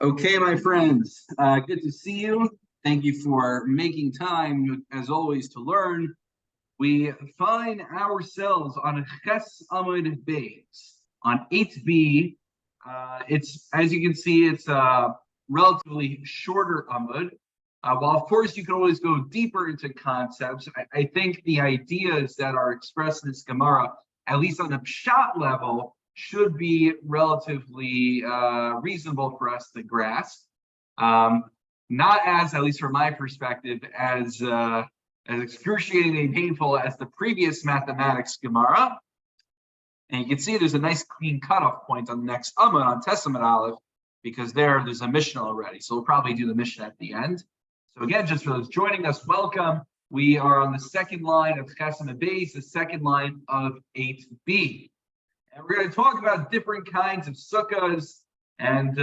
Okay, my friends, good to see you. Thank you for making time, as always, to learn. We find ourselves on Ches Amud Beis, on 8b. It's, as you can see, it's a relatively shorter Amud. While, of course, you can always go deeper into concepts, I think the ideas that are expressed in this Gemara, at least on the pshat level, should be relatively reasonable for us to grasp. Not as, at least from my perspective, as excruciatingly painful as the previous mathematics Gemara. And you can see there's a nice clean cutoff point on the next Amud on Testament Aleph, because there's a Mishnah already. So we'll probably do the Mishnah at the end. So again, just for those joining us, welcome. We are on the second line of Ches Amud Beis, the second line of 8b. And we're going to talk about different kinds of sukkahs and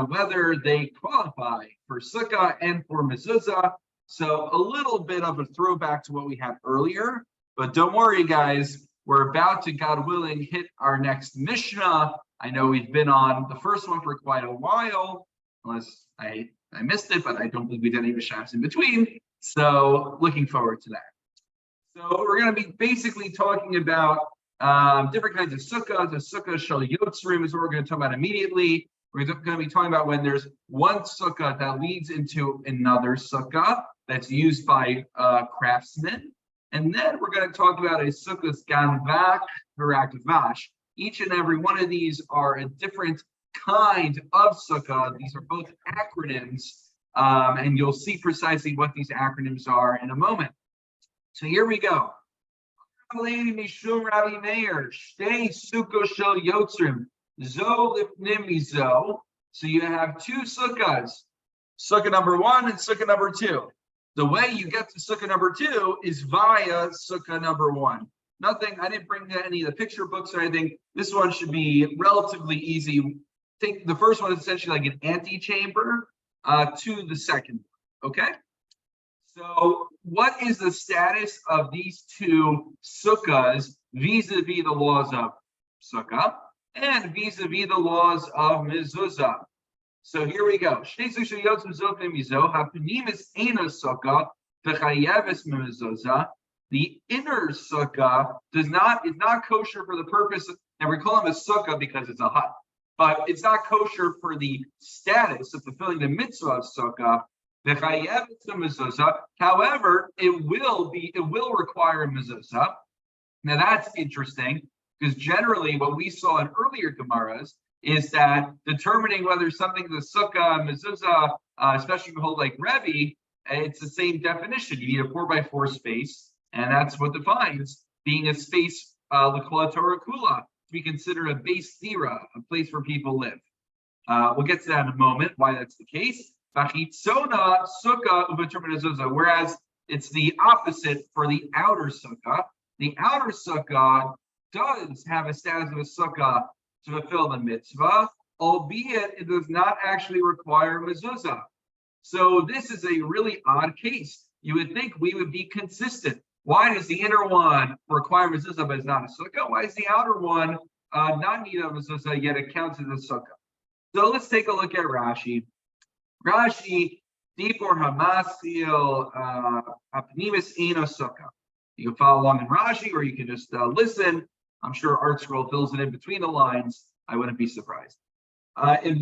whether they qualify for sukkah and for mezuzah. So a little bit of a throwback to what we had earlier, but don't worry, guys. We're about to, God willing, hit our next Mishnah. I know we've been on the first one for quite a while, unless I missed it, but I don't think we did any Mishnahs in between. So looking forward to that. So we're going to be basically talking about different kinds of sukkahs. The sukkah shel yotzrim is what we're going to talk about immediately. We're going to be talking about when there's one sukkah that leads into another sukkah that's used by craftsmen. And then we're going to talk about a sukkah's ganvak v'rak vash. Each and every one of these are a different kind of sukkah. These are both acronyms, and you'll see precisely what these acronyms are in a moment. So here we go. So you have two sukkahs, sukkah number one and sukkah number two. The way you get to sukkah number two is via sukkah number one. Nothing, I didn't bring any of the picture books or anything. This one should be relatively easy. Think the first one is essentially like an antechamber to the second one, okay? So what is the status of these two sukkahs vis-a-vis the laws of sukkah and vis-a-vis the laws of mezuzah? So here we go. The inner sukkah is not kosher for the purpose of, and we call them a sukkah because it's a hut, but it's not kosher for the status of fulfilling the mitzvah of sukkah. However, it will require a mezuzah. Now that's interesting, because generally what we saw in earlier Gemaras is that determining whether something is a sukkah, mezuzah, especially if you hold like Rebbe, it's the same definition. You need a 4x4 space, and that's what defines being a space l'kol Torah kula, to be considered a base dira, a place where people live. We'll get to that in a moment, why that's the case. Bachitzona sukkah u'v'termin, whereas it's the opposite for the outer sukkah. The outer sukkah does have a status of a sukkah to fulfill the mitzvah, albeit it does not actually require mezuzah. So this is a really odd case. You would think we would be consistent. Why does the inner one require mezuzah but it's not a sukkah? Why is the outer one not need a mezuzah yet it counts as a sukkah? So let's take a look at Rashi. Rashi, Dipor Hamasil Apnimis Eno Sukkah. You can follow along in Rashi, or you can just listen. I'm sure Art Scroll fills it in between the lines. I wouldn't be surprised. If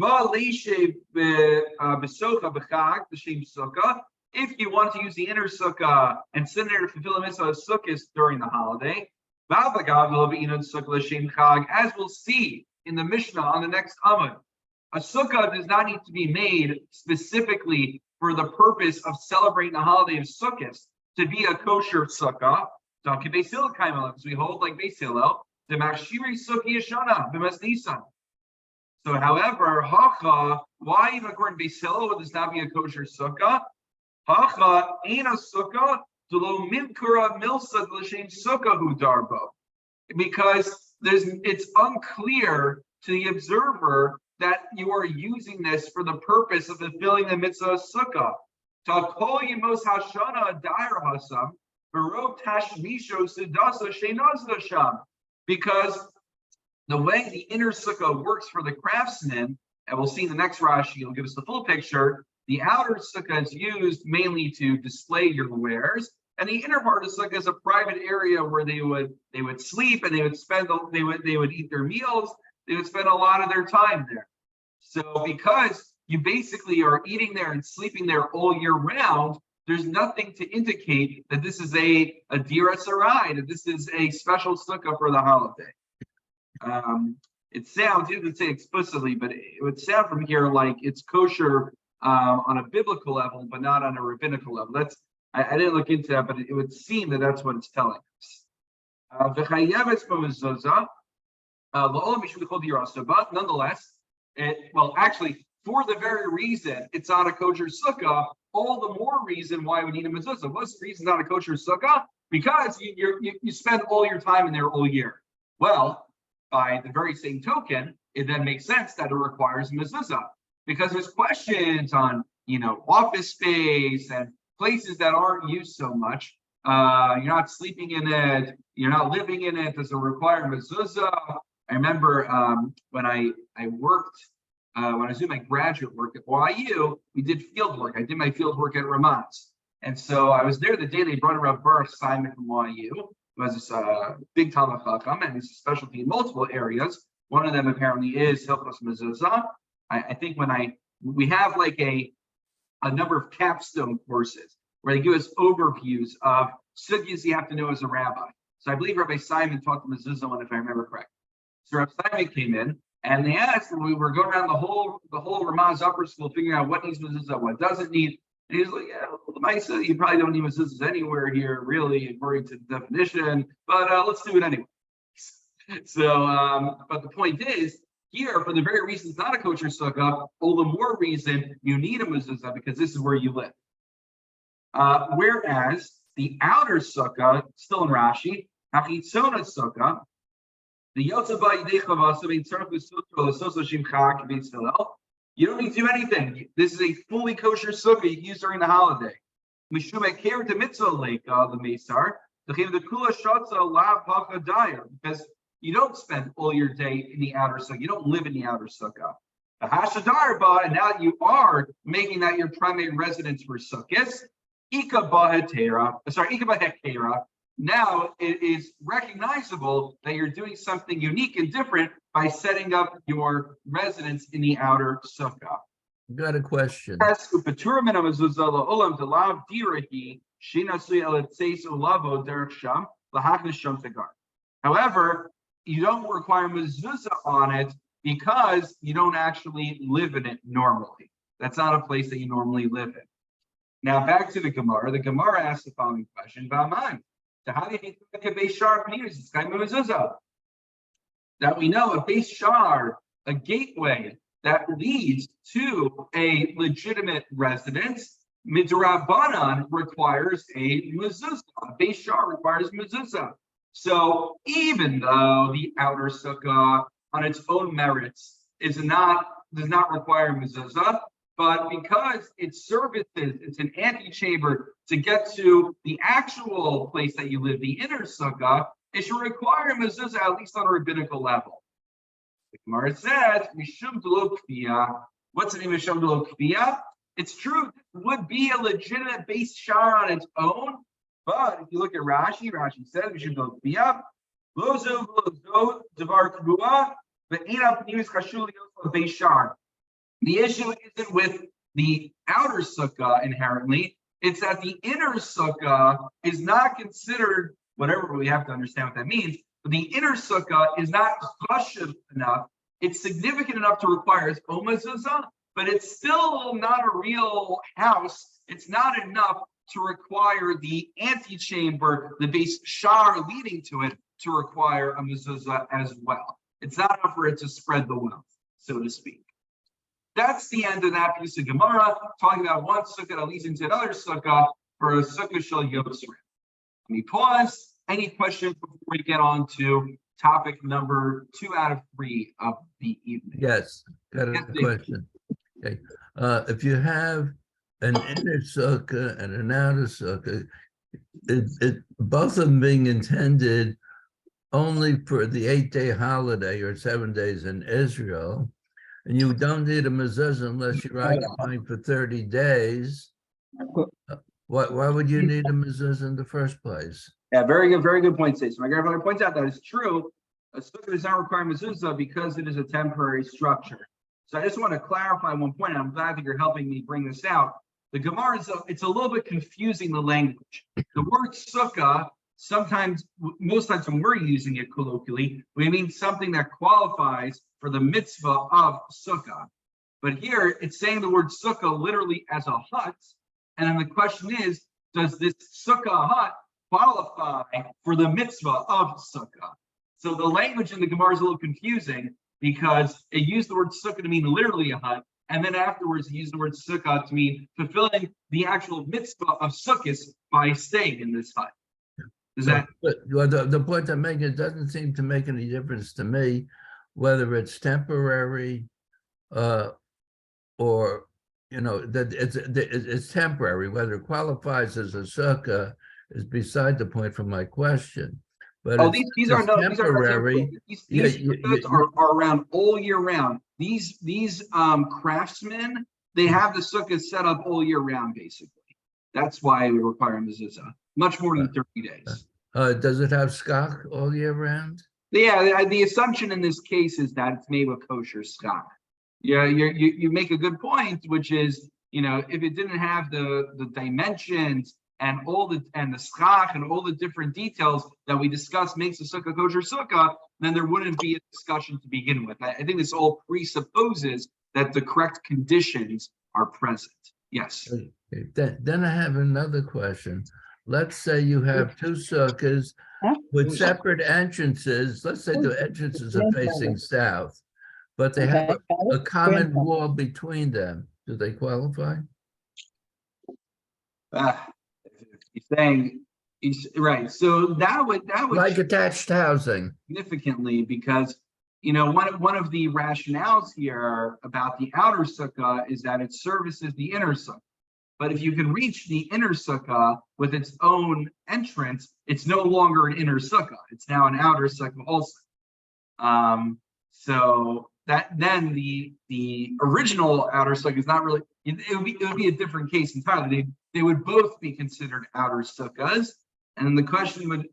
you want to use the inner sukkah and sit there to fulfill the mitzvah of sukkahs during the holiday, as we'll see in the Mishnah on the next Amud, a sukkah does not need to be made specifically for the purpose of celebrating the holiday of Sukkot to be a kosher sukkah. Because we hold like Beis Hillel, the machshiri sukkah yeshana b'mas Nisan. So, however, hacha, why even according to Beis Hillel would this not be a kosher sukkah? Hacha ain't a sukkah d'lo mimkura milsa l'shem sukkah hu darbo, because it's unclear to the observer that you are using this for the purpose of fulfilling the mitzvah of sukkah. Takol yemos hashana dair hasam v'rov tashmisho sedasa shenaz sham. Because the way the inner sukkah works for the craftsman And we'll see in the next Rashi, it'll give us the full picture. The outer sukkah is used mainly to display your wares, and the inner part of the sukkah is a private area where they would sleep and they would eat their meals. They would spend a lot of their time there. So because you basically are eating there and sleeping there all year round, there's nothing to indicate that this is a dira sarai, that this is a special sukkah for the holiday. It sounds, you didn't say explicitly, but it would sound from here like it's kosher on a biblical level, but not on a rabbinical level. I didn't look into that, but it would seem that that's what it's telling us. But nonetheless, actually, for the very reason it's not a kosher sukkah, all the more reason why we need a mezuzah. What's the reason it's not a kosher sukkah? Because you spend all your time in there all year. Well, by the very same token, it then makes sense that it requires a mezuzah, because there's questions on office space and places that aren't used so much. You're not sleeping in it, you're not living in it. Does it require mezuzah? I remember when I worked, when I was doing my graduate work at YU, we did field work. I did my field work at Ramaz. And so I was there the day they brought around Baruch Simon from YU, who has this big Talmud Chacham, and he's a specialty in multiple areas. One of them apparently is Hilchos Mezuzah. I think we have like a number of capstone courses where they give us overviews of sugyas you have to know as a rabbi. So I believe Rabbi Simon taught the mezuzah one, if I remember correctly. So Rabbi Simon came in and they asked, we were going around the whole Ramaz upper school figuring out what needs mezuzah, what doesn't need. And he was like, yeah, well, the Maisa, you probably don't need mezuzahs anywhere here, really, according to the definition, but let's do it anyway. So, but the point is, here, for the very reason it's not a kosher sukkah, all the more reason you need a mezuzah, because this is where you live. Whereas the outer sukkah, still in Rashi, hachitzona sukkah, the yotzaba you don't need to do anything. This is a fully kosher sukkah you can use during the holiday. Because you don't spend all your day in the outer sukkah. You don't live in the outer sukkah. The hashadarba, and now you are making that your primary residence for sukkahs. Ika bahekera. Now it is recognizable that you're doing something unique and different by setting up your residence in the outer sukkah. Got a question. However, you don't require mezuzah on it because you don't actually live in it normally. That's not a place that you normally live in. Now back to the Gemara. The Gemara asks the following question: that we know a base shar, a gateway that leads to a legitimate residence, midrabanan requires a mezuzah. A base shar requires mezuzah. So even though the outer sukkah on its own merits does not require mezuzah, but because its services, it's an antechamber to get to the actual place that you live, the inner sukkah, it should require mezuzah at least on a rabbinical level. The Gemara says, Mishum D'lo Kfiyah. What's the name of Mishum D'lo Kfiyah? It's true, it would be a legitimate base shar on its own, but if you look at Rashi says, Mishum D'lo Kfiyah, Lozo Devar K'buah, but Ena Pnimis Chashul Yosef base shar. The issue isn't with the outer sukkah inherently, it's that the inner sukkah is not considered, whatever we have to understand what that means, but the inner sukkah is not chashuv enough, it's significant enough to require its own mezuzah, but it's still not a real house, it's not enough to require the antechamber, the base shar leading to it, to require a mezuzah as well. It's not enough for it to spread the wealth, so to speak. That's the end of that piece of Gemara, talking about one sukkah that leads into another sukkah for a sukkah shel Yosef. Let me pause. Any questions before we get on to topic number 2 out of 3 of the evening? Yes, got a question. Okay, if you have an inner sukkah and an outer sukkah, both of them being intended only for the 8-day holiday or 7 days in Israel, and you don't need a mezuzah unless you're occupying for 30 days, why would you need a mezuzah in the first place? Yeah, very good point, Stacey. My grandfather points out that it's true. A sukkah does not require mezuzah because it is a temporary structure. So I just want to clarify one point, and I'm glad that you're helping me bring this out. The Gemara it's a little bit confusing, the language. The word sukkah, sometimes, most times when we're using it colloquially, we mean something that qualifies for the mitzvah of sukkah. But here it's saying the word sukkah literally as a hut. And then the question is, does this sukkah hut qualify for the mitzvah of sukkah? So the language in the Gemara is a little confusing because it used the word sukkah to mean literally a hut, and then afterwards it used the word sukkah to mean fulfilling the actual mitzvah of sukkahs by staying in this hut. Is that? The point I'm making, it doesn't seem to make any difference to me whether it's temporary or that it's temporary. Whether it qualifies as a sukkah is beside the point from my question. But these are temporary. These are around all year round. These craftsmen, they have the sukkah set up all year round, basically. That's why we require a mezuzah, much more than 30 days. Does it have skach all year round? Yeah, the assumption in this case is that it's made with kosher skach. Yeah, you make a good point, which is, if it didn't have the dimensions and the schach and all the different details that we discussed makes a sukkah kosher sukkah, then there wouldn't be a discussion to begin with. I think this all presupposes that the correct conditions are present. Yes. Okay. Then I have another question. Let's say you have two sukkahs with separate entrances. Let's say the entrances are facing south, but they have a common wall between them. Do they qualify? He's saying he's right. So that would like attached housing significantly, because one of the rationales here about the outer sukkah is that it services the inner sukkah. But if you can reach the inner sukkah with its own entrance, it's no longer an inner sukkah. It's now an outer sukkah also. So that then the original outer sukkah is not really. It would be a different case entirely. They would both be considered outer sukkahs, and the question would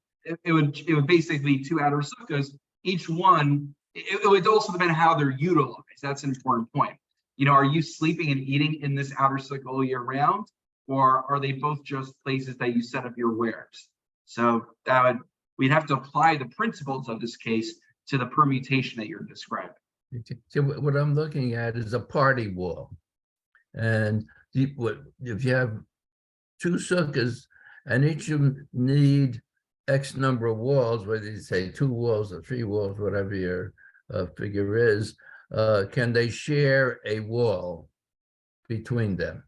basically be two outer sukkahs. Each one, it would also depend on how they're utilized. That's an important point. Are you sleeping and eating in this outer sukkah all year round, or are they both just places that you set up your wares? So we'd have to apply the principles of this case to the permutation that you're describing. So what I'm looking at is a party wall, and if you have two sukkahs and each of them need X number of walls, whether you say 2 walls or 3 walls, whatever your figure is, can they share a wall between them?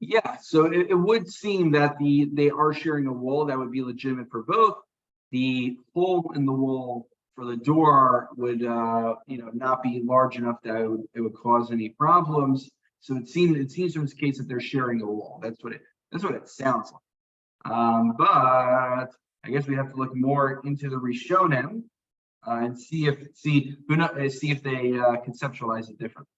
Yeah, so it would seem that they are sharing a wall that would be legitimate for both. The hole in the wall for the door would not be large enough that it would cause any problems. So it seems from this case that they're sharing a wall. That's what it sounds like. But I guess we have to look more into the Rishonim and see if they conceptualize it differently.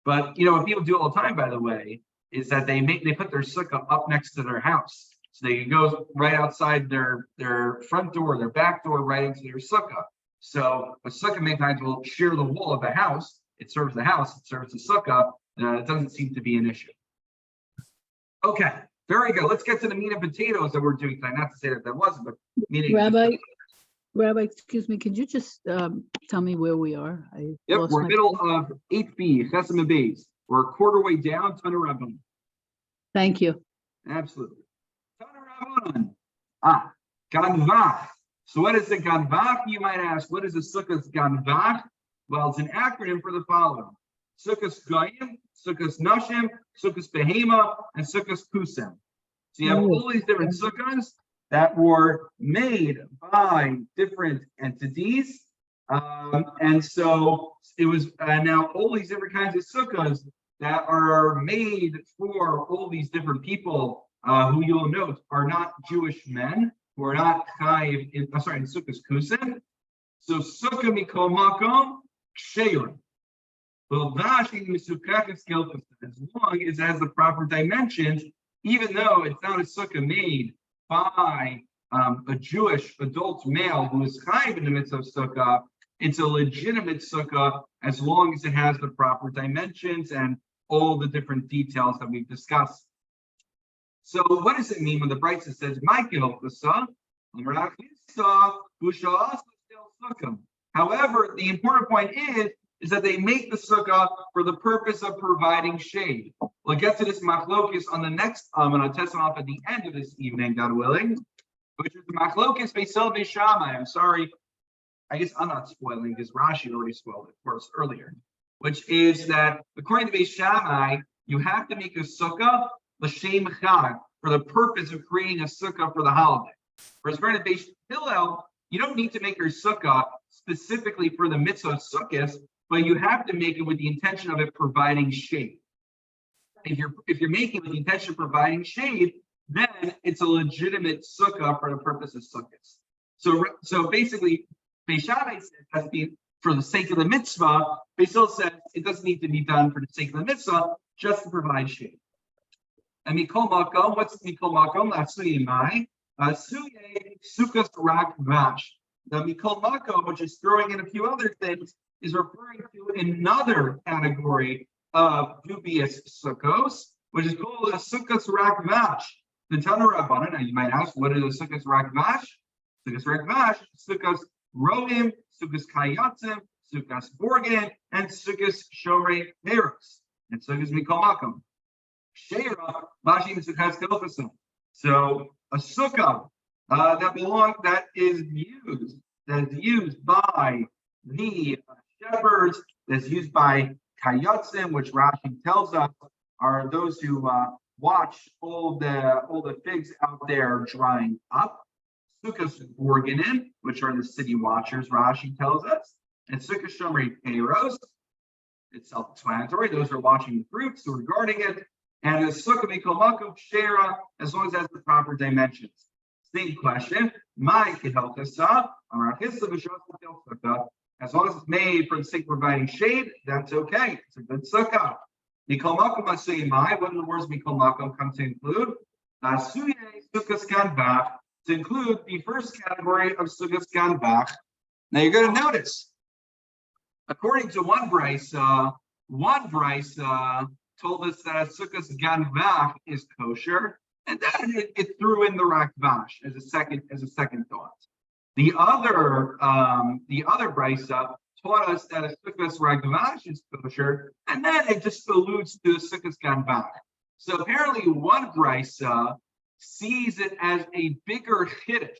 But what people do all the time, by the way, is that they put their sukkah up next to their house, so they can go right outside their front door, their back door, right into their sukkah. So a sukkah many times will share the wall of the house. It serves the house. It serves the sukkah. It doesn't seem to be an issue. Okay, very good. Let's get to the meat and potatoes that we're doing tonight. Not to say that wasn't, but meaning. Rabbi, excuse me. Could you just tell me where we are? Yep, we're middle of 8b, Chesem Beis. We're a quarter way down, Tana Rabbanan. Thank you. Absolutely. Tana Rabbanan. Ganvach. So what is the ganvach? You might ask, what is the sukkah's ganvach? Well, it's an acronym for the following: Sukkah's Goyim, Sukkah's Nashim, Sukkah's Behema, and Sukkah's Kusem. So you have all these different sukkahs that were made by different entities. And so it was now all these different kinds of sukkahs that are made for all these different people who you'll note are not Jewish men, who are not chayiv in Sukkah's Kusem. So Sukkah Mikol Makom Ksherim. Well, Vashi Sukkah skill as long as it has the proper dimensions, even though it's not a sukkah made by a Jewish adult male who is chayiv in the midst of sukkah, it's a legitimate sukkah as long as it has the proper dimensions and all the different details that we've discussed. So what does it mean when the Brisa says, however, the important point is that they make the sukkah for the purpose of providing shade. We'll get to this machlokis on the next, and I'll test them off at the end of this evening, God willing, which is the machlokis Beisel Beishamai. I'm sorry, I guess I'm not spoiling because Rashi already spoiled it for us earlier, which is that according to Beishamai, you have to make a sukkah l'shem chag for the purpose of creating a sukkah for the holiday. Whereas according to Beis Hillel, you don't need to make your sukkah specifically for the mitzvah of sukkahs, but you have to make it with the intention of it providing shade. If you're making it with the intention of providing shade, then it's a legitimate sukkah for the purpose of sukkahs. So basically, Beis Shammai says it has to be for the sake of the mitzvah. Beis Hillel says it doesn't need to be done for the sake of the mitzvah, just to provide shade. And mikol makom, what's mikol makom? Asuye mai, asuye sukkos rak vash. The mikol makom, which is throwing in a few other things, is referring to another category of dubious sukkos, which is called a sukkos rak vash. The Tana Rabbanan. Now you might ask, what is a sukkos rak vash? Sukkos rak vash, sukkos roim, sukkos kayatzim, sukkos borgin, and sukkos shomrei peros, and sukkos mikol makom. Sheira, Bashim Sukkah's Kilfasim. So a sukkah that is used by the shepherds, that's used by kayatzim, which Rashi tells us are those who watch all the figs out there drying up. Sukkahs Borganim, which are the city watchers, Rashi tells us, and Sukkah Shomrei Peros. It's self-explanatory. Those are watching the fruits, who are guarding it. And the sukkah mikol makom shera, as long as it has the proper dimensions. Same question. My kehelkasa, as long as it's made for the sake of providing shade, that's okay. It's a good sukkah. Mikol makom asuye mai. What do the words mikol makom come to include? Asuye sukkahs ganbach, to include the first category of sukkahs ganbach. Now you're going to notice, according to one brisa told us that a sukkah's ganvach is kosher, and then it threw in the rakvash as a second thought. The other brisa taught us that a sukkah's rakvash is kosher, and then it just alludes to the sukkah's ganvach. So apparently, one brisa sees it as a bigger chiddush,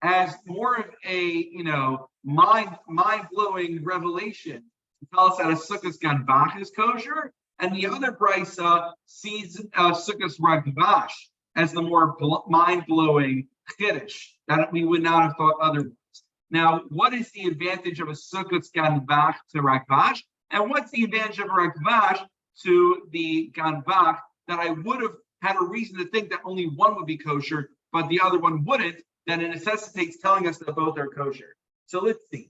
as more of a mind-blowing revelation to tell us that a sukkah's ganvach is kosher. And the other brisa sees sukkahs rakvash as the more mind-blowing chiddush that we would not have thought otherwise. Now, what is the advantage of a sukkahs ganvach to rakvash, and what's the advantage of a rakvash to the ganvach that I would have had a reason to think that only one would be kosher, but the other one wouldn't? Then it necessitates telling us that both are kosher. So let's see.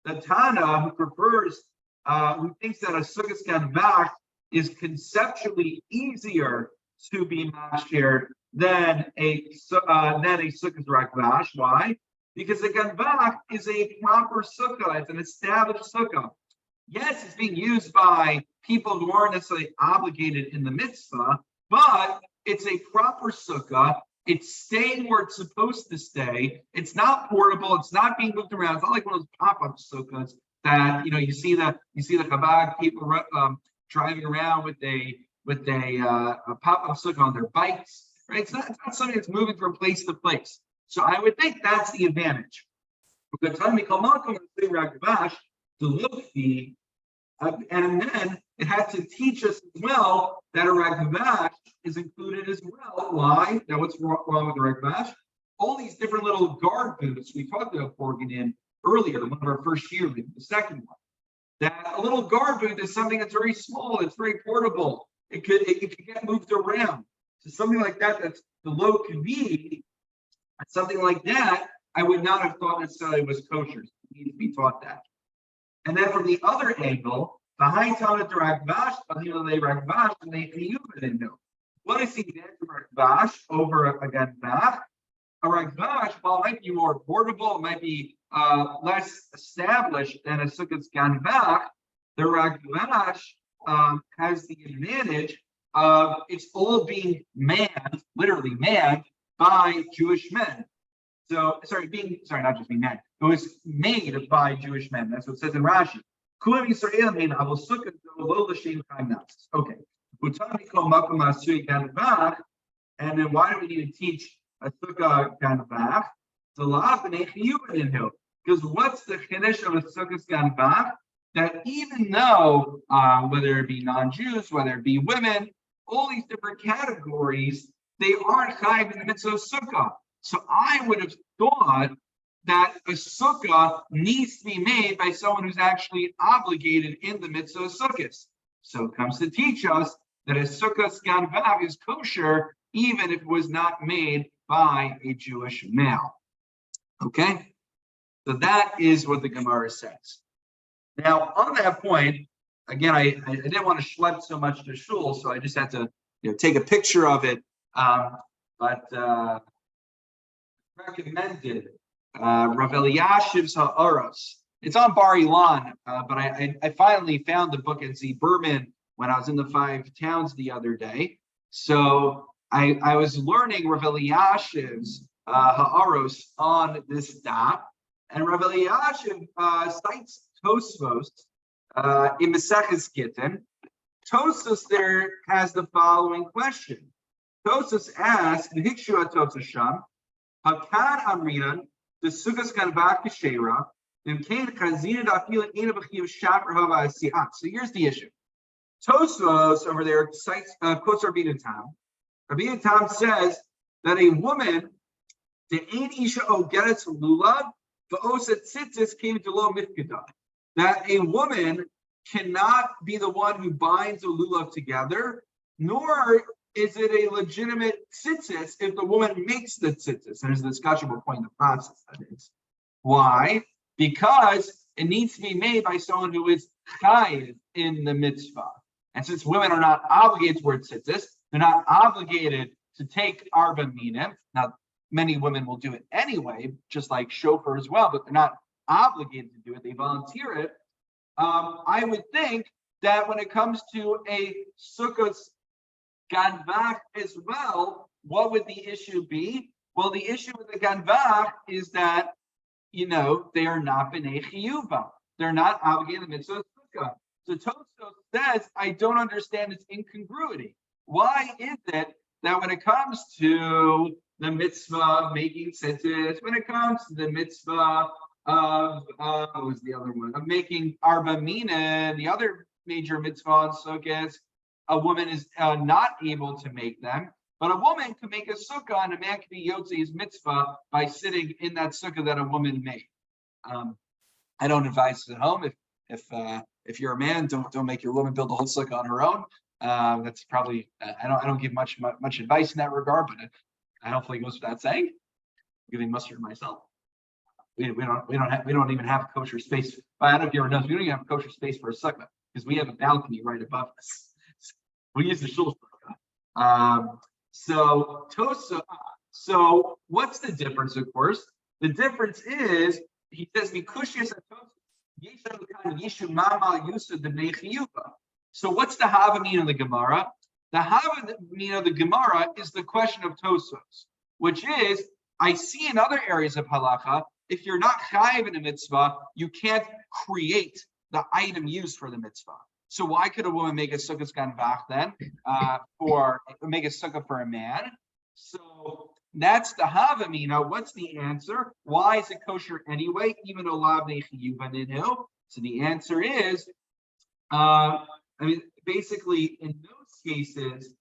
The Tana who prefers, who thinks that a sukkahs ganvach is conceptually easier to be mashir than a sukkahs rakvash. Why? Because the ganvach is a proper sukkah. It's an established sukkah. Yes, it's being used by people who aren't necessarily obligated in the mitzvah, but it's a proper sukkah. It's staying where it's supposed to stay. It's not portable. It's not being moved around. It's not like one of those pop-up sukkahs that you see the Chabad people driving around with a pop-up sukkah on their bikes. Right? It's not something that's moving from place to place. So I would think that's the advantage. And then it has to teach us as well that a rakvash is included as well. Why? Now, what's wrong with the rakvash? All these different little guard booths we talked about Borgin in earlier, one of our first year, the second one. That a little guard booth is something that's very small, it's very portable. It could get moved around. So something like that, that's the low kavod, something like that, I would not have thought necessarily was kosher. So we need to be taught that. And then from the other angle, behind Talmud Ragvash, Ragvash, and they didn't know. What is the advantage of Ragvash over a Ganvach? A Ragvash, while it might be more portable, it might be less established than a Sukkah's Ganvach, the Ragvash has the advantage of it's all being manned, literally manned, by Jewish men. So, not just being manned. It was made by Jewish men. That's what it says in Rashi. Okay. And then why do we need to teach a sukkah ganvach? Because what's the chiddush of a sukkah's ganvach? That even though, whether it be non-Jews, whether it be women, all these different categories, they aren't chayiv in the mitzvah of sukkah. So I would have thought that a sukkah needs to be made by someone who's actually obligated in the mitzvah of sukkahs. So it comes to teach us that a sukkah's ganvach is kosher even if it was not made by a Jewish male. Okay? So that is what the Gemara says. Now, on that point, again, I didn't want to schlep so much to shul, so I just had to take a picture of it. But recommended Rav Eliashiv's Ha'aros. It's on Bar Ilan, but I finally found the book at Z Berman when I was in the 5 towns the other day. So I was learning Rav Eliashiv's Ha'aros on this daf, and Rav Eliashiv cites Tosfos in Maseches Gittin. Tosfos there has the following question. Tosfos asks, "Hikshu Tosfos Sham, Hakan Amrinan, the Sukkah's Ganvach Keshera, Imkain Chazina Dafila Ina B'chiv Shaper Hava Asiat." So here's the issue. Tosfos over there cites quotes Rabbi Tam. Rabbi Tam says that a woman, the Ein Isha Ogeretz Lulav, V'oset Tzitzis came to Lo Mifkeda. That a woman cannot be the one who binds a lulav together, nor is it a legitimate tzitzis if the woman makes the tzitzis. And there's a discussion what point in the process that is. Why? Because it needs to be made by someone who is chayiv in the mitzvah. And since women are not obligated towards tzitzis, they're not obligated to take arba minim. Now, many women will do it anyway, just like shofar as well, but they're not obligated to do it, they volunteer it. I would think that when it comes to a sukkah's ganvach as well, what would the issue be? Well, the issue with the ganvach is that, they are not b'nei chiyuva. They're not obligated to the mitzvah sukkah. So Tosfos says, I don't understand its incongruity. Why is it that when it comes to the mitzvah of making tzitzis, when it comes to the mitzvah of what was the other one? Of making arba mina, the other major mitzvah on sukkahs, a woman is not able to make them, but a woman can make a sukkah and a man can be yotze's mitzvah by sitting in that sukkah that a woman made. I don't advise it at home. If you're a man, don't make your woman build a whole sukkah on her own. That's probably I don't give much advice in that regard, but I hopefully it goes without saying. I'm giving mustard myself. We don't even have kosher space. I don't know if you ever noticed, we don't even have kosher space for a sukkah because we have a balcony right above us. We use the shul sukkah. So what's the difference? Of course, the difference is he says so what's the Havamina of the Gemara? The Havamina of the Gemara is the question of Tosfos, which is I see in other areas of halacha. If you're not chayiv in a mitzvah, you can't create the item used for the mitzvah. So why could a woman make a sukkah's ganvach then, or make a sukkah for a man? So that's the havamina. What's the answer? Why is it kosher anyway, even though lav nechiyuva ninu? So the answer is, basically in those cases,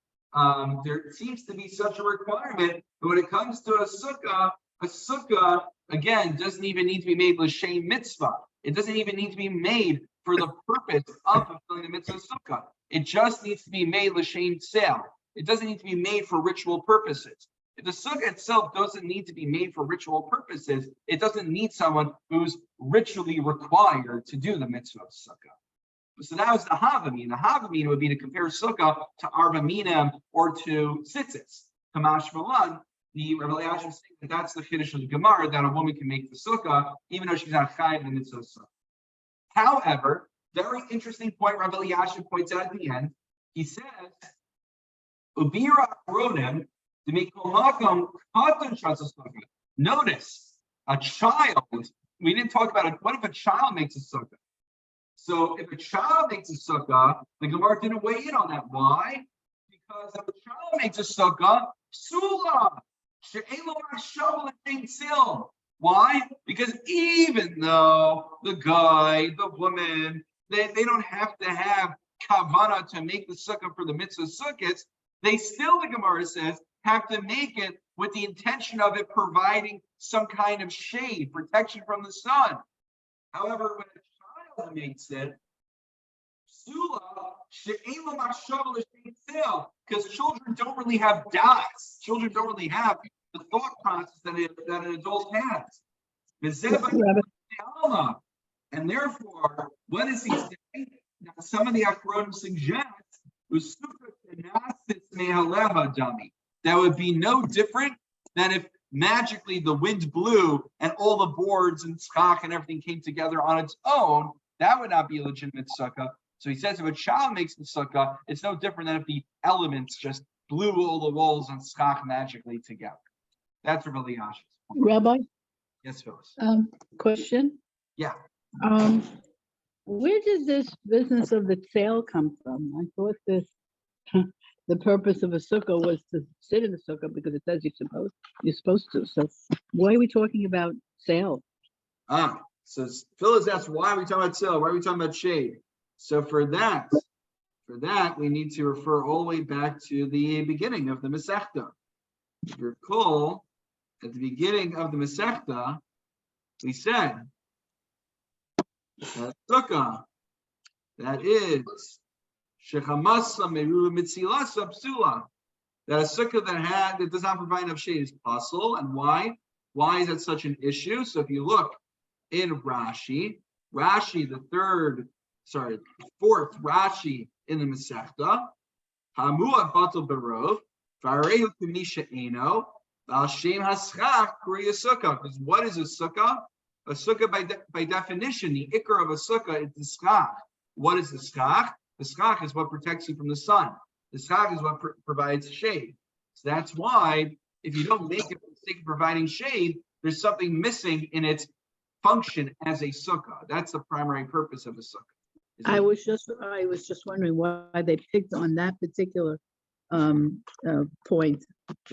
there seems to be such a requirement. But when it comes to a sukkah, again, doesn't even need to be made l'shem mitzvah. It doesn't even need to be made for the purpose of fulfilling the mitzvah sukkah. It just needs to be made l'shem sale. It doesn't need to be made for ritual purposes. If the sukkah itself doesn't need to be made for ritual purposes, it doesn't need someone who's ritually required to do the mitzvah of sukkah. So that was the Havamina. The Havamina would be to compare sukkah to Arba Minim or to tzitzis. Kamash Malan, the Rebbe Eliashib is saying that that's the Chiddush of the Gemara, that a woman can make the sukkah even though she's not chayav in the mitzvah of sukkah. However, very interesting point Rebbe Eliashib points out at the end. He says, Ubira Akronim, to make Kolmakom Katan Shas sukkah. Notice, a child, we didn't talk about it. What if a child makes a sukkah? So if a child makes a sukkah, the Gemara didn't weigh in on that. Why? Because if a child makes a sukkah, psula, she'elo machshava l'tein. Why? Because even though the guy, the woman, they don't have to have kavana to make the sukkah for the mitzvah sukkahs, they still, the Gemara says, have to make it with the intention of it providing some kind of shade, protection from the sun. However, when a child makes it, because children don't really have das. Children don't really have the thought process that an adult has. And therefore, what does he say? Now, some of the Achronim suggest that would be no different than if magically the wind blew and all the boards and schach and everything came together on its own. That would not be a legitimate sukkah. So he says if a child makes the sukkah, it's no different than if the elements just blew all the walls and schach magically together. That's Rebbe Eliashib's point. Rabbi? Yes, Phyllis. Question? Yeah. Where did this business of the sale come from? I thought this, the purpose of a sukkah was to sit in the sukkah because it says you're supposed to. So why are we talking about sale? So Phyllis asks, why are we talking about sale? Why are we talking about shade? So for that, we need to refer all the way back to the beginning of the Masechta. If you recall, at the beginning of the Masechta, we said that sukkah, that is shechamasa meru mitzilasa psula, that a sukkah that does not provide enough shade is possible. And why? Why is that such an issue? So if you look in Rashi, fourth Rashi in the Masechta, Hamua batal barov, Fareu Kamisha Eno, Al-Shem Haschach Kuriya Sukkah. Because what is a sukkah? A sukkah by definition, the ikar of a sukkah is the schach. What is the schach? The schach is what protects you from the sun. The schach is what provides shade. So that's why if you don't make it for the sake of providing shade, there's something missing in its function as a sukkah. That's the primary purpose of a sukkah. I was just wondering why they picked on that particular point.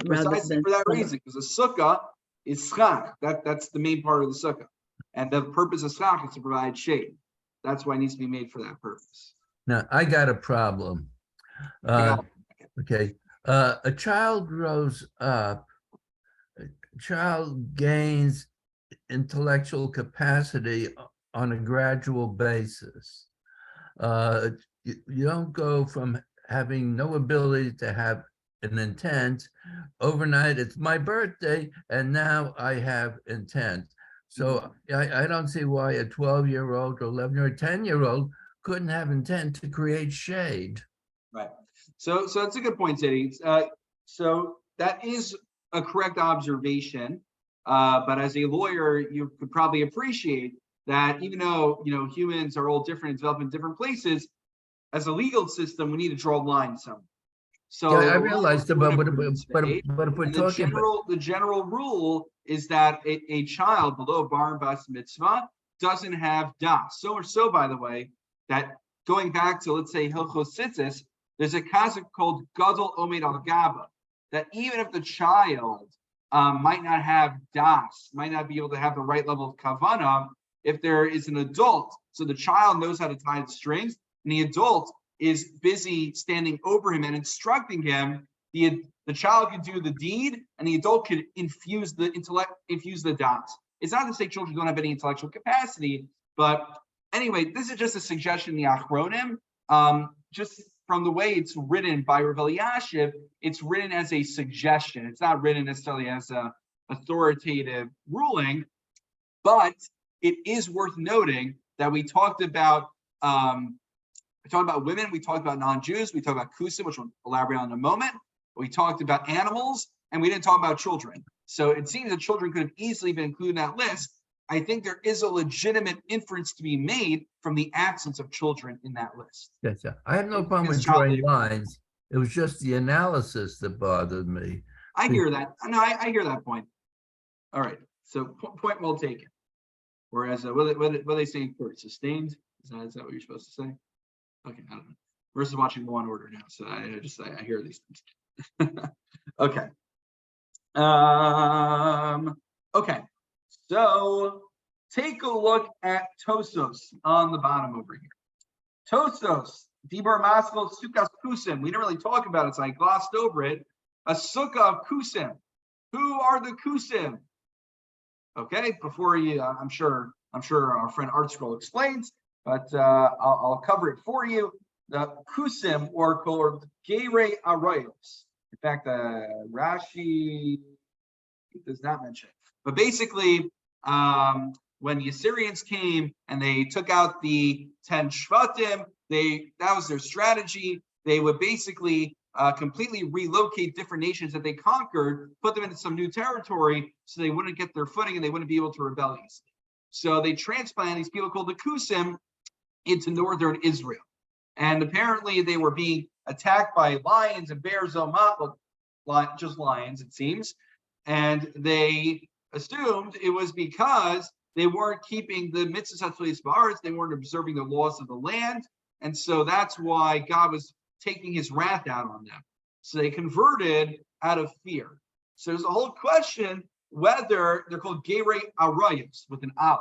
Precisely for that reason, because a sukkah is schach. That's the main part of the sukkah. And the purpose of schach is to provide shade. That's why it needs to be made for that purpose. Now, I got a problem. Okay. A child grows up, a child gains intellectual capacity on a gradual basis. You don't go from having no ability to have an intent overnight. It's my birthday, and now I have intent. So I don't see why a 12-year-old or 11-year-old, 10-year-old couldn't have intent to create shade. Right. So that's a good point, Teddy. So that is a correct observation. But as a lawyer, you could probably appreciate that even though humans are all different and develop in different places, as a legal system, we need to draw a line somewhere. So yeah, I realized that, but if we're talking the general rule is that a child below bar bas mitzvah doesn't have das. So much so, by the way, that going back to, let's say, Hilchos Tzitzis, there's a CAS called Gadol Omed Al Gaba, that even if the child might not have das, might not be able to have the right level of kavanah, if there is an adult, so the child knows how to tie the strings, and the adult is busy standing over him and instructing him, the child can do the deed, and the adult can infuse the intellect, infuse the das. It's not to say children don't have any intellectual capacity, but anyway, this is just a suggestion in the Achronim, just from the way it's written by Rav Elyashiv, it's written as a suggestion. It's not written necessarily as a authoritative ruling, but it is worth noting that we talked about women, we talked about non-Jews, we talked about kusim, which we'll elaborate on in a moment. We talked about animals, and we didn't talk about children. So it seems that children could have easily been included in that list. I think there is a legitimate inference to be made from the absence of children in that list. Yes, yeah. I have no problem It's with drawing child- lines. It was just the analysis that bothered me. I hear that. No, I hear that point. All right. So point well taken. Whereas, what are they saying first? Sustained? Is that what you're supposed to say? Okay, I don't know. We're just watching Law and Order now, so I hear these things. Okay. Okay. So take a look at Tosos on the bottom over here. Tosos, Dibur Maskal Sukkah Kusim. We didn't really talk about it, so I glossed over it. A Sukkah of Kusim. Who are the Kusim? Okay, before you, I'm sure our friend Art Scroll explains, but I'll cover it for you. The Kusim or called Geirei Arayos. In fact, Rashi does not mention it. But basically, when the Assyrians came and they took out the 10 Shvatim, that was their strategy. They would basically completely relocate different nations that they conquered, put them into some new territory so they wouldn't get their footing and they wouldn't be able to rebel easily. So they transplanted these people called the Kusim into northern Israel. And apparently they were being attacked by lions and bears, just lions, it seems. And they assumed it was because they weren't keeping the mitzvahs ba'aretz, they weren't observing the laws of the land. And so that's why God was taking his wrath out on them. So they converted out of fear. So there's a whole question whether they're called Geirei Arayos with an aleph,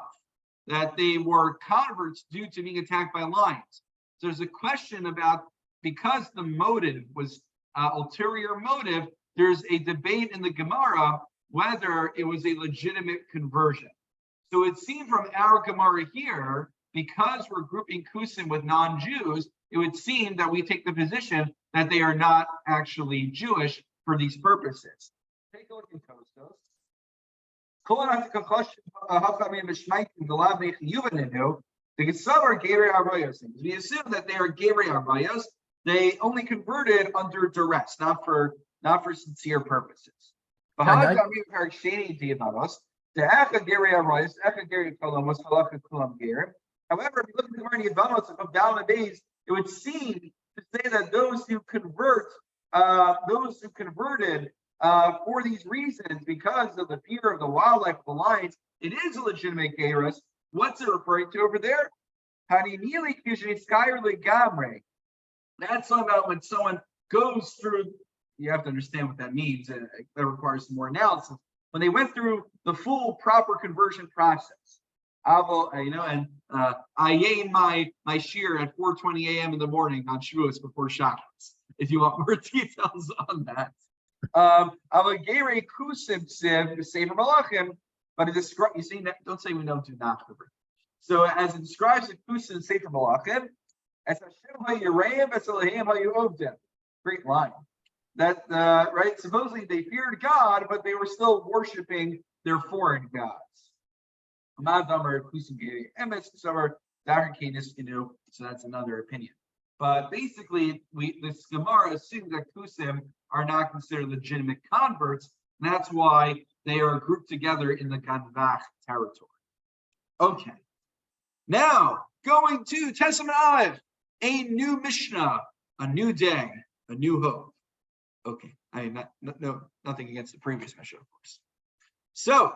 that they were converts due to being attacked by lions. So there's a question about, because the motive was ulterior motive, there's a debate in the Gemara whether it was a legitimate conversion. So it seemed from our Gemara here, because we're grouping Kusim with non-Jews, it would seem that we take the position that they are not actually Jewish for these purposes. Take a look at Tostos. We assume that they are Geirei Arayos. They only converted under duress, not for sincere purposes. However, if you look at the Gemara in Yevamos of down the days, it would seem to say that those who converted for these reasons, because of the fear of the wildlife of the lions, it is a legitimate geirus. What's it referring to over there? That's talking about when someone goes through. You have to understand what that means. That requires some more analysis. When they went through the full proper conversion process. And I ate my shear at 4:20 a.m. in the morning on Shavuos before Shabbos. If you want more details on that, Geirei Kusim Siv Sefer Malachim, but it describes. You see, don't say we don't do not. So as it describes the Kusim Sefer Malachim, as Hashem HaYireim, as Elohim HaYuovdim. Great line. That right? Supposedly they feared God, but they were still worshiping their foreign gods. So that's another opinion. But basically, this Gemara assumes that Kusim are not considered legitimate converts, and that's why they are grouped together in the Ganvach territory. Okay. Now, going to Testament Aleph, a new Mishnah, a new day, a new hope. Okay, I mean, nothing against the previous Mishnah, of course. So,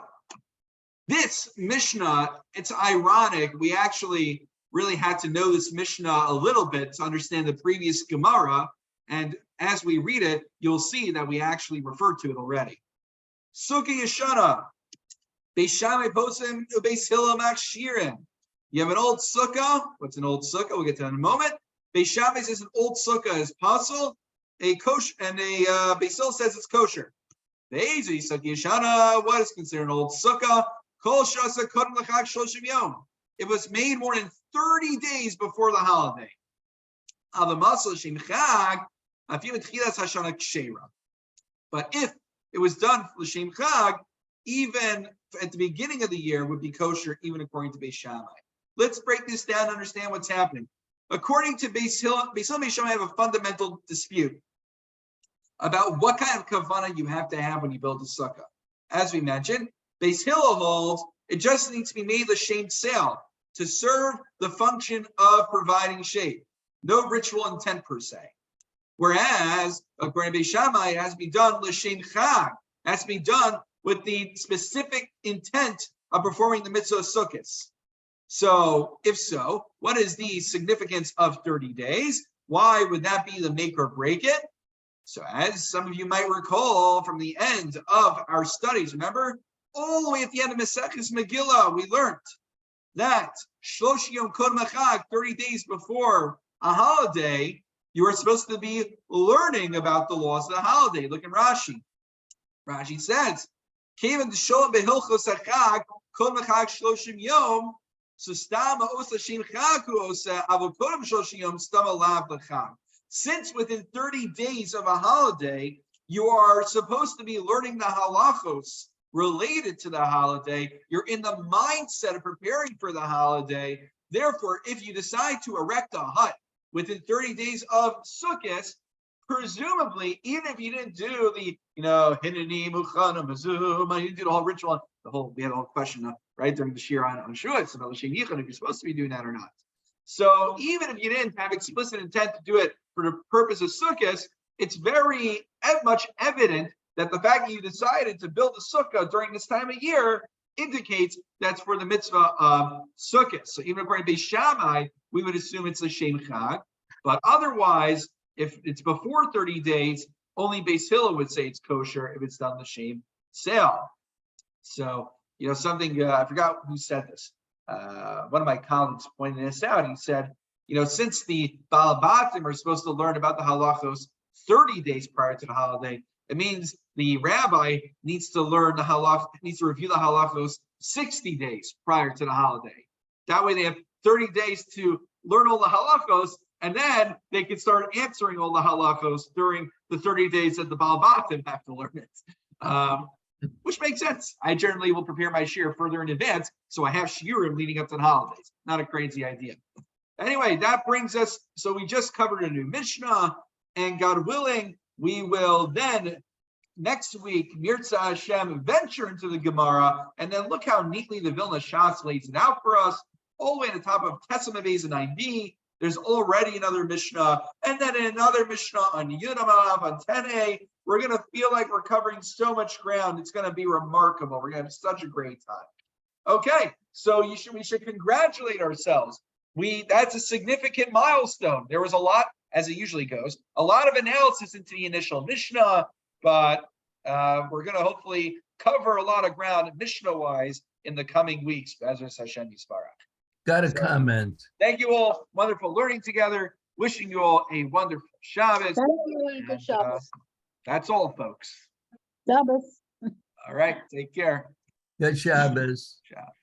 this Mishnah, it's ironic. We actually really had to know this Mishnah a little bit to understand the previous Gemara. And as we read it, you'll see that we actually referred to it already. Sukkah Yeshana, Beis Shammai Posim, Beis Hillel Makshirin. You have an old Sukkah. What's an old Sukkah? We'll get to that in a moment. Beis Shammai says an old Sukkah is possible. A kosher, and a Beis Hillel says it's kosher. The Ezi Sukkah Yeshana, what is considered an old Sukkah? It was made more than 30 days before the holiday. But if it was done l'shem chag, even at the beginning of the year, would be kosher, even according to Beis Shammai. Let's break this down and understand what's happening. According to Beis Hillel, Beis Shammai have a fundamental dispute about what kind of kavanah you have to have when you build a sukkah. As we mentioned, Beis Hillel holds it just needs to be made l'shem sale, to serve the function of providing shade. No ritual intent per se. Whereas, according to Beis Shammai, it has to be done l'shem chag. It has to be done with the specific intent of performing the mitzvah of Sukkot. So, if so, what is the significance of 30 days? Why would that be the make or break it? So, as some of you might recall from the end of our studies, remember, all the way at the end of Maseches Megillah, we learned that Shlosh Yom Kodem Chag, 30 days before a holiday, you are supposed to be learning about the laws of the holiday. Look at Rashi. Rashi says, "Kevan d'sholem behilchos hachag kol mechag shloshim yom, so stama osa shem chag hu osa avokodem shloshim yom stama lav l'chag." Since within 30 days of a holiday, you are supposed to be learning the halachos related to the holiday, you're in the mindset of preparing for the holiday. Therefore, if you decide to erect a hut within 30 days of Sukkot, presumably, even if you didn't do the, Hineni, Muchana, Mazum, you didn't do the whole ritual, we had a whole question, right, during the Shir on Shuas, about L'Shem Yichud, if you're supposed to be doing that or not. So even if you didn't have explicit intent to do it for the purpose of Sukkot, it's very much evident that the fact that you decided to build a sukkah during this time of year indicates that's for the mitzvah of Sukkot. So even according to Beis Shammai, we would assume it's a Shem Chag, but otherwise, if it's before 30 days, only Beis Hillel would say it's kosher if it's done the Shem sale. So, something, I forgot who said this. One of my colleagues pointed this out. He said, since the Balabatim are supposed to learn about the halachos 30 days prior to the holiday, it means the rabbi needs to learn the halach, needs to review the halachos 60 days prior to the holiday. That way they have 30 days to learn all the halachos, and then they can start answering all the halachos during the 30 days that the Balabatim have to learn it. Which makes sense. I generally will prepare my shiur further in advance, so I have shiurim leading up to the holidays. Not a crazy idea. Anyway, that brings us, so we just covered a new Mishnah, and God willing, we will then, next week, Mirza Hashem, venture into the Gemara, and then look how neatly the Vilna Shas lays it out for us, all the way to the top of Tesam Beis and 9b. There's already another Mishnah, and then another Mishnah on Yudamav, on 10a. We're going to feel like we're covering so much ground. It's going to be remarkable. We're going to have such a great time. Okay, so we should congratulate ourselves. That's a significant milestone. There was a lot, as it usually goes, a lot of analysis into the initial Mishnah, but we're going to hopefully cover a lot of ground Mishnah-wise in the coming weeks, as Hashem Yisparach. Got a comment. Thank you all. Wonderful learning together. Wishing you all a wonderful Shabbos. Thank you, and good Shabbos. That's all, folks. Shabbos. All right. Take care. Good Shabbos. Shabbos.